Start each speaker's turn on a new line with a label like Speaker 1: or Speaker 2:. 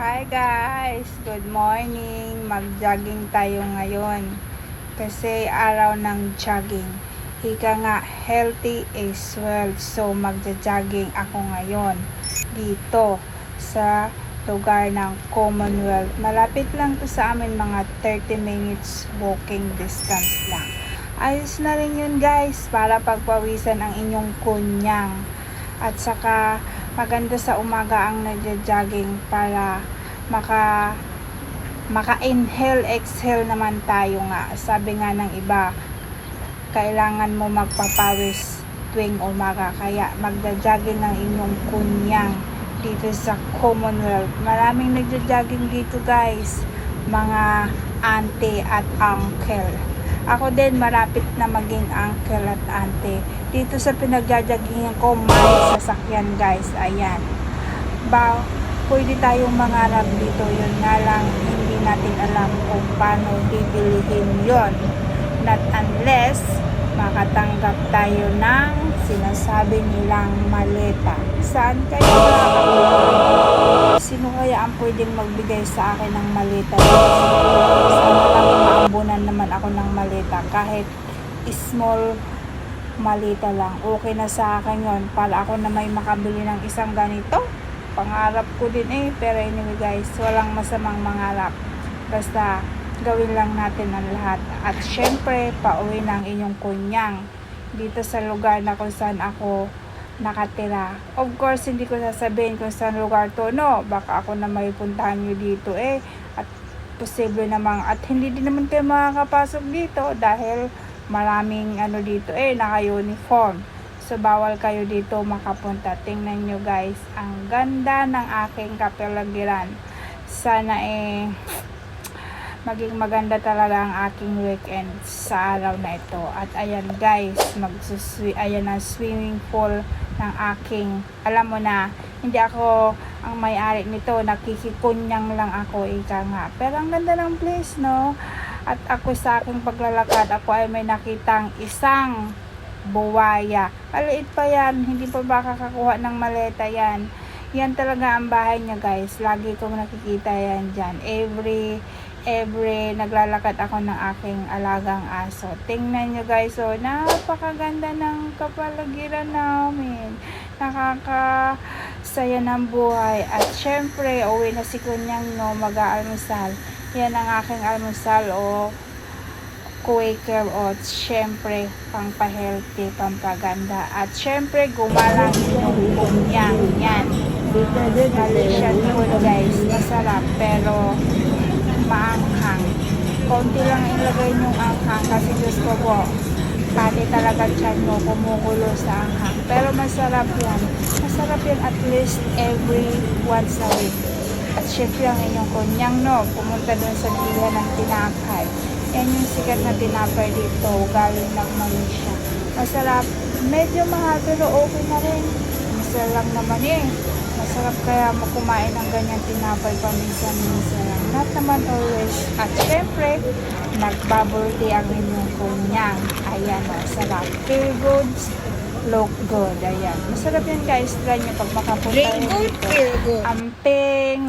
Speaker 1: Hi guys! Good morning! Mag-jogging tayo ngayon kasi araw ng jogging. Ika nga, healthy is wealth. So magja-jogging ako ngayon dito sa lugar ng Commonwealth. Malapit lang to sa amin, mga 30 minutes walking distance lang. Ayos na rin yun guys, para pagpawisan ang inyong kunyang. At saka maganda sa umaga ang nagja-jogging para maka-inhale, exhale naman tayo nga. Sabi nga ng iba, kailangan mo magpapawis tuwing umaga. Kaya magja-jogging ang inyong kunyang dito sa Commonwealth. Maraming nagja-jogging dito guys, mga auntie at uncle. Ako din marapit na maging uncle at auntie. Dito sa pinagja-joggingan ko, may sasakyan guys. Ayan. Pwede tayong mangarap dito. Yun nga lang, hindi natin alam kung paano bibilihin yon. Not unless makatanggap tayo ng sinasabi nilang maleta. Saan kaya makakapagpapaleta? Sino kaya ang pwedeng magbigay sa akin ng maleta? Sana lang maambunan naman ako ng maleta. Kahit small maleta lang, okay na sa akin yon, para ako na may makabili ng isang ganito. Pangarap ko din pero anyway guys, walang masamang mangarap, basta gawin lang natin ang lahat. At syempre, pauwi ng inyong kunyang dito sa lugar na kung saan ako nakatira. Of course, hindi ko sasabihin kung saan lugar to, no, baka ako na may puntahan nyo dito at posible namang, at hindi din naman kayo makakapasok dito dahil maraming dito naka-uniform. So bawal kayo dito makapunta. Tingnan nyo guys, ang ganda ng aking kapaligiran. Sana maging maganda talaga ang aking weekend sa araw na ito. At ayan guys, ayan ang swimming pool ng aking, alam mo na, hindi ako ang may-ari nito, nakikikunyang lang ako, ika nga. Pero ang ganda ng place, no? At ako sa aking paglalakad, ako ay may nakitang isang buwaya. Maliit pa yan, hindi pa makakakuha ng maleta yan. Yan talaga ang bahay niya guys. Lagi kong nakikita yan dyan. Every naglalakad ako ng aking alagang aso. Tingnan nyo guys, napakaganda ng kapaligiran namin. Nakakasaya ng buhay. At syempre, uwi na si Kunyang, no, mag-aalmusal. Yan ang aking almusal Quaker oats, syempre pampa-healthy, pampaganda. At syempre gumalang yung kunyang yan. Malaysian food guys, masarap pero maanghang. Konti lang ilagay yung anghang kasi Diyos ko po, pati talaga tiyan mo kumukulo sa anghang. Pero masarap yan. Masarap yan at least every once a week. At syempre ang inyong kunyang, no, pumunta dun sa bilihan ng tinapay. Yan yung sikat na tinapay dito, galing ng Malaysia. Masarap, medyo mahal pero okay na rin. Masarap lang naman Masarap kaya kumain ng ganyan tinapay paminsan-minsan lang. Not naman always. At syempre, nag-bubble tea ang inyong kunyang. Ayan, masarap. Feel good, look good. Ayan. Masarap yan guys. Try nyo pag makapunta dito.
Speaker 2: Feel good.
Speaker 1: Amping.